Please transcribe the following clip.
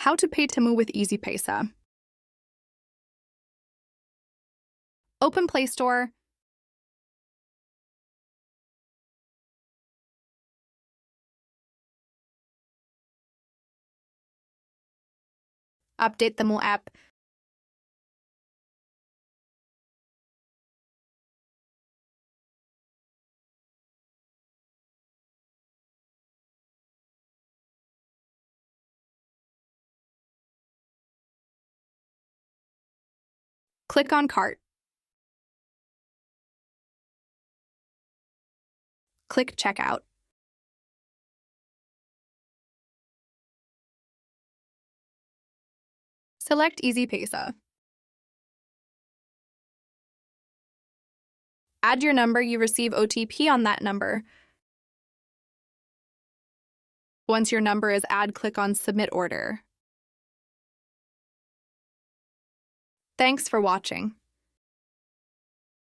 How to pay Temu with Easypaisa. Open Play Store. Update Temu app. Click on Cart. Click Checkout. Select Easypaisa. Add your number, you receive OTP on that number. Once your number is added, click on Submit Order. Thanks for watching.